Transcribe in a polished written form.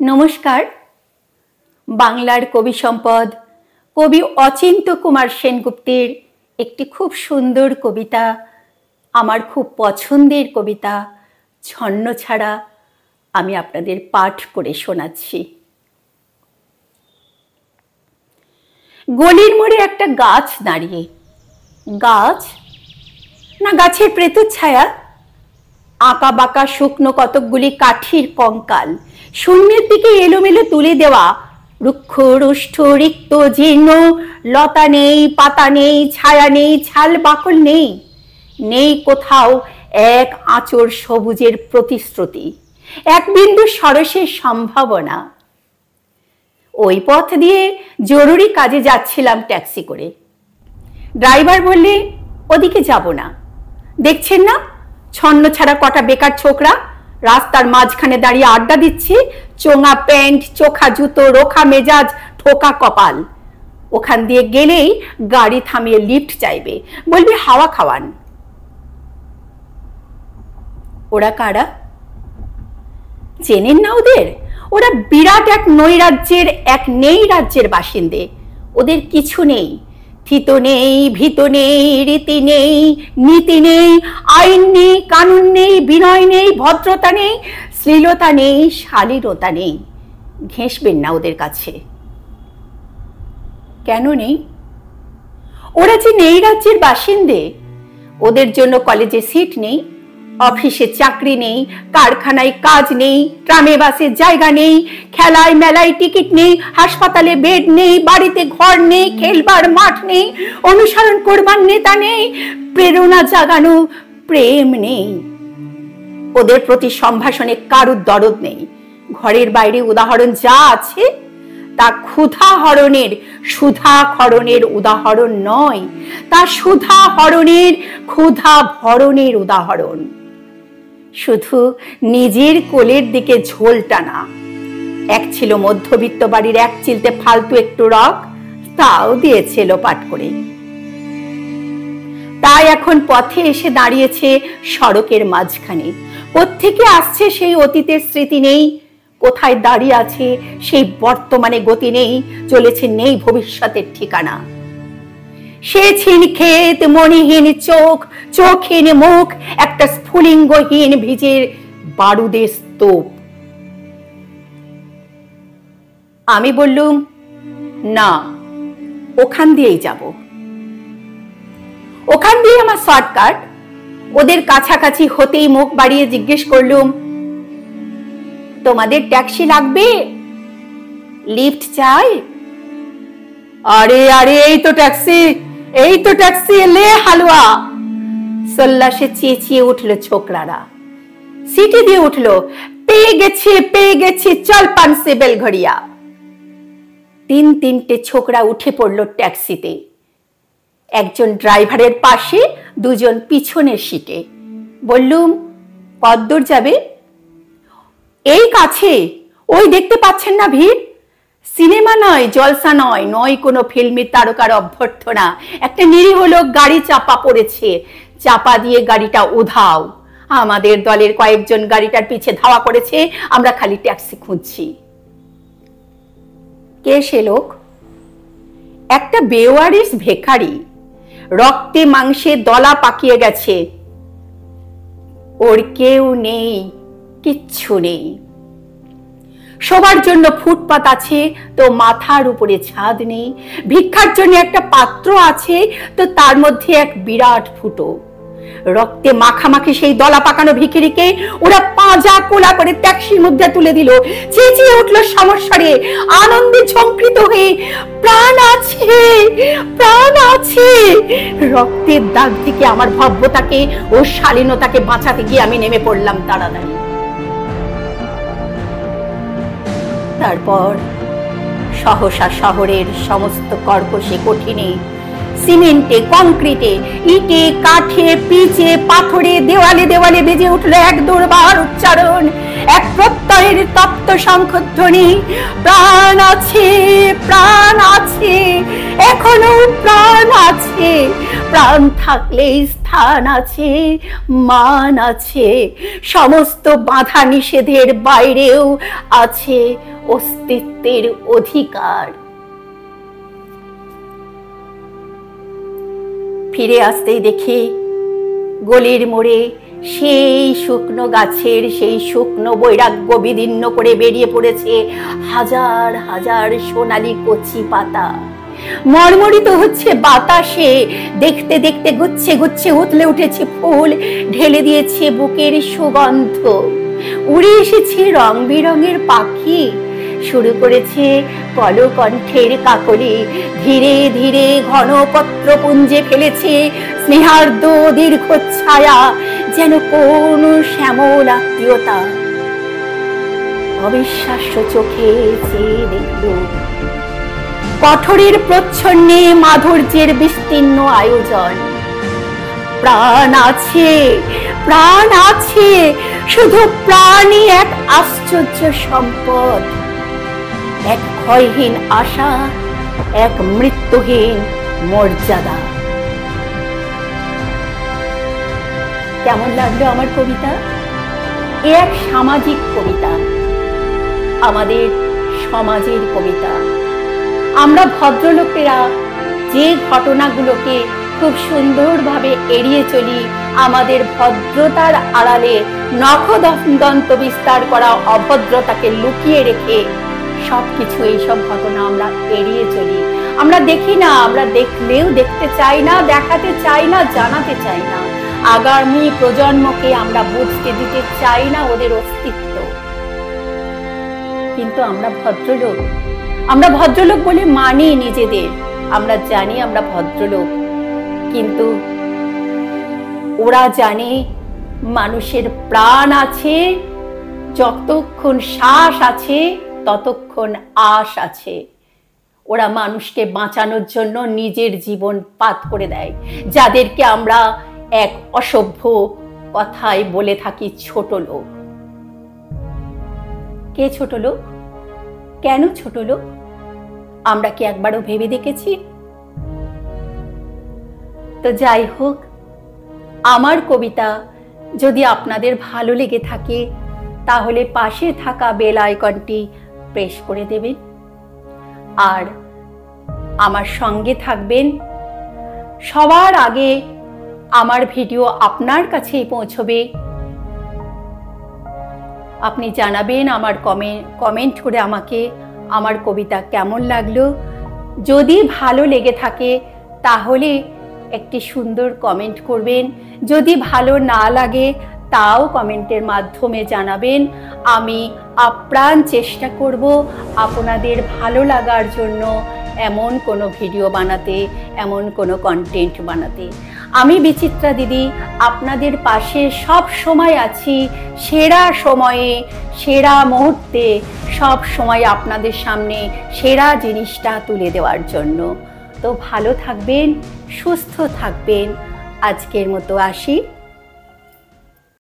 নমস্কার। বাংলার কবি সম্পদ কবি অচিন্ত্য কুমার সেনগুপ্তের একটি খুব সুন্দর কবিতা, আমার খুব পছন্দের কবিতা ছন্নছাড়া আমি আপনাদের পাঠ করে শোনাচ্ছি। গলির মোড়ে একটা গাছ দাঁড়িয়ে, গাছ না গাছের প্রেতচ্ছায়া, আঁকা বাঁকা শুকনো কতকগুলি কাঠির কঙ্কাল, শূন্যের দিকে এলোমেলো তুলে দেওয়া, রুক্ষ রুষ্ঠ রিক্ত জীর্ণ, লতা নেই, পাতা নেই, ছায়া নেই, ছাল বাকল নেই, নেই কোথাও এক আঁচড় সবুজের প্রতিশ্রুতি, এক বিন্দু সরসের সম্ভাবনা। ওই পথ দিয়ে জরুরি কাজে যাচ্ছিলাম ট্যাক্সি করে। ড্রাইভার বললে, ওদিকে যাব না, দেখছেন না ছন্নছাড়া কটা বেকার ছোকরা রাস্তার মাঝখানে দাঁড়িয়ে আড্ডা দিচ্ছে, চোঙা প্যান্ট, চোখা জুতো, রোখা মেজাজ, ঠোকা কপাল। ওখান দিয়ে গেলেই গাড়ি থামিয়ে লিফট চাইবে, বলবে হাওয়া খাওয়ান। ওরা কারা চেনেন না ওদের? ওরা বিরাট এক নৈরাজ্যের, এক নেই রাজ্যের বাসিন্দে। ওদের কিছু নেই, থিত নেই, ভীত নেই, রীতি নেই, নীতি নেই, আইন নেই, কানুন নেই, বিনয় নেই, ভদ্রতা নেই, শ্লীলতা নেই, শালীনতা নেই। ঘেঁষবেন না ওদের কাছে। কেন নেই? ওরা যে নেই রাজ্যের বাসিন্দে, ওদের জন্য কলেজে সিট নেই, অফিসে চাকরি নেই, কারখানায় কাজ নেই, ট্রামে বাসে জায়গা নেই, খেলায় মেলায় টিকিট নেই, হাসপাতালে বেড নেই, বাড়িতে ঘর নেই, খেলবার মাঠ নেই, অনুসরণ করবার নেতা নেই, প্রেরণা জাগানো প্রেম নেই। ওদের প্রতি সম্ভাষণে কারুর দরদ নেই। ঘরের বাইরে উদাহরণ যা আছে তা ক্ষুধা হরণের, সুধা খরণের উদাহরণ নয়, তা সুধা হরণের, ক্ষুধা ভরণের উদাহরণ। শুধু নিজের কোলের দিকে ঝোল টানা। এক ছিল মধ্যবিত্ত বাড়ির এক চিলতে ফালতু একটু রক, তাও দিয়েছিল পাট করে। তাই এখন পথে এসে দাঁড়িয়েছে সড়কের মাঝখানে। কোত্থেকে আসছে সেই অতীতের স্মৃতি নেই, কোথায় দাঁড়িয়ে আছে সেই বর্তমানে গতি নেই, চলেছে নেই ভবিষ্যতের ঠিকানা। সে ছিন ক্ষেত, মণিহীন চোখ, চোখহীন মুখ, একটা স্ফুলিঙ্গহীন ভিজের বারুদের স্তূপ। আমি বললুম, না, ওখান দিয়েই যাব। ওখান দিয়ে আমার শর্টকাট। ওদের কাছাকাছি হতেই মুখ বাড়িয়ে জিজ্ঞেস করলুম, তোমাদের ট্যাক্সি লাগবে? লিফট চাই? আরে আরে, এই তো ট্যাক্সি, এই তো ট্যাক্সি, লে হালুয়া। সল্লাসে চেঁচিয়ে উঠল ছোকরারা, সিটি দিয়ে উঠল, পেয়ে গেছি পেয়ে গেছি, চল পানসে বেলঘড়িয়া। তিন তিনটে ছোকরা উঠে পড়ল ট্যাক্সিতে, একজন ড্রাইভারের পাশে, দুজন পিছনের সিটে। বললুম, কতদূর যাবে? এই কাছে, ওই দেখতে পাচ্ছেন না ভিড়? সিনেমা নয়, জলসা নয়, নয় কোনো ফিল্মি তারকার অভ্যর্থনা। একটা নিরীহ লোক গাড়ি চাপা পড়েছে, চাপা দিয়ে গাড়িটা উধাও। আমাদের দলের কয়েকজন গাড়িটার পিছে ধাওয়া করেছে, আমরা খালি ট্যাক্সি খুঁজছি। কে সে লোক? একটা বেওয়ারিশ ভিখারি, রক্তে মাংসে দলা পাকিয়ে গেছে। ওর কেউ নেই, কিচ্ছু নেই। সবার জন্য ফুটপাত আছে, তো মাথার উপরে ছাদ নেই। ভিক্ষার জন্য একটা পাত্র আছে, তো তার মধ্যে এক বিরাট ফুটো। রক্তে মাখামাখি সেই দলা পাকানো ভিখিরিকে ওরা পাঁজা কোলা করে ট্যাক্সির মধ্যে তুলে দিল। চেঁচিয়ে উঠল সমস্যারে, আনন্দে ঝঙ্কৃত হয়ে, প্রাণ আছে, প্রাণ আছে। রক্তের দাগ থেকে আমার ভব্যতাকে ও শালীনতাকে বাঁচাতে গিয়ে আমি নেমে পড়লাম তাড়াতাড়ি। তারপর সহসা শহরের সমস্ত কর্কশে কঠিনে, সিমেন্টে, কংক্রিটে, ইটে, কাঠে, পিচে, পাথরে, দেওয়ালে দেওয়ালে বেজে উঠল এক দুর্বার উচ্চারণ, এক প্রত্যয়ের তপ্ত শঙ্খধ্বনি, প্রাণ আছে, প্রাণ আছে, এখনো প্রাণ আছে। প্রাণ থাকলে স্থান আছে, মান আছে, সমস্ত বাধা নিষেধের বাইরেও আছে অস্তিত্বের অধিকার। ফিরে আসতেই দেখি গলির মোড়ে সেই শুকনো গাছের সেই শুকনো বৈরাগ্য বিদীর্ণ করে বেরিয়ে পড়েছে হাজার হাজার সোনালি কচি পাতা। মর্মরিত হচ্ছে বাতাসে, দেখতে দেখতে গুচ্ছে গুচ্ছে উতলে উঠেছে ফুল, ঢেলে দিয়েছে বুকের সুগন্ধ। উড়ে এসেছে রং বেরঙের পাখি, শুরু করেছে কলকণ্ঠের কাকলি, ধীরে ধীরে ঘন পত্রপুঞ্জে ফেলেছে স্নেহার্দ দীর্ঘ ছায়া, যেন কোন শ্যামল আত্মীয়তা। অবিশ্বাস্য চোখে চেয়ে দেখল কঠোরের প্রচ্ছন্নে মাধুর্যের বিস্তীর্ণ আয়োজন। প্রাণ আছে, প্রাণ আছে, শুধু প্রাণই এক আশ্চর্য সম্পদ, এক ক্ষয়হীন আশা, এক মৃত্যুহীন মর্যাদা। কেমন লাগলো আমার কবিতা? এ এক সামাজিক কবিতা, আমাদের সমাজের কবিতা। আমরা ভদ্রলোকেরা যে ঘটনাগুলোকে খুব সুন্দরভাবে এড়িয়ে চলি, আমাদের ভদ্রতার আড়ালে নখদন্ত বিস্তার করা অভদ্রতাকে লুকিয়ে রেখে সবকিছু এইসব ঘটনা আমরা এড়িয়ে চলি। আমরা দেখি না, আমরা দেখলেও দেখতে চাই না, দেখাতে চাই না, জানাতে চাই না। আগামী প্রজন্মকে আমরা বুঝতে দিতে চাই না ওদের অস্তিত্ব। কিন্তু আমরা ভদ্রলোক, আমরা ভদ্রলোক বলে মানি নিজেদের, আমরা জানি আমরা ভদ্রলোক, কিন্তু ওরা জানে মানুষের প্রাণ আছে, যতক্ষণ শ্বাস আছে ততক্ষণ আশ আছে। ওরা মানুষকে বাঁচানোর জন্য নিজের জীবন পাত করে দেয়, যাদেরকে আমরা এক অসভ্য কথায় বলে থাকি ছোট লোক। কে ছোট লোক? কেন ছোট লোক? আমরা কি একবারও ভেবে দেখেছি? তো যাই হোক, আমার কবিতা যদি আপনাদের ভালো লেগে থাকে তাহলে পাশে থাকা বেল আইকনটি প্রেস করে দেবেন আর আমার সঙ্গে থাকবেন। সবার আগে আমার ভিডিও আপনার কাছেই পৌঁছবে। আপনি জানাবেন আমার কমেন্ট করে আমাকে আমার কবিতা কেমন লাগলো। যদি ভালো লেগে থাকে তাহলে একটি সুন্দর কমেন্ট করবেন, যদি ভালো না লাগে তাও কমেন্টের মাধ্যমে জানাবেন। আমি আপ্রাণ চেষ্টা করব আপনাদের ভালো লাগার জন্য এমন কোনো ভিডিও বানাতে, এমন কোনো কন্টেন্ট বানাতে। আমি বিচিত্রা দিদি আপনাদের পাশে সব সময় আছি, সেরা সময়ে, সেরা মুহূর্তে, সব সময় আপনাদের সামনে সেরা জিনিসটা তুলে দেওয়ার জন্য। তো ভালো থাকবেন, সুস্থ থাকবেন। আজকের মতো আসি।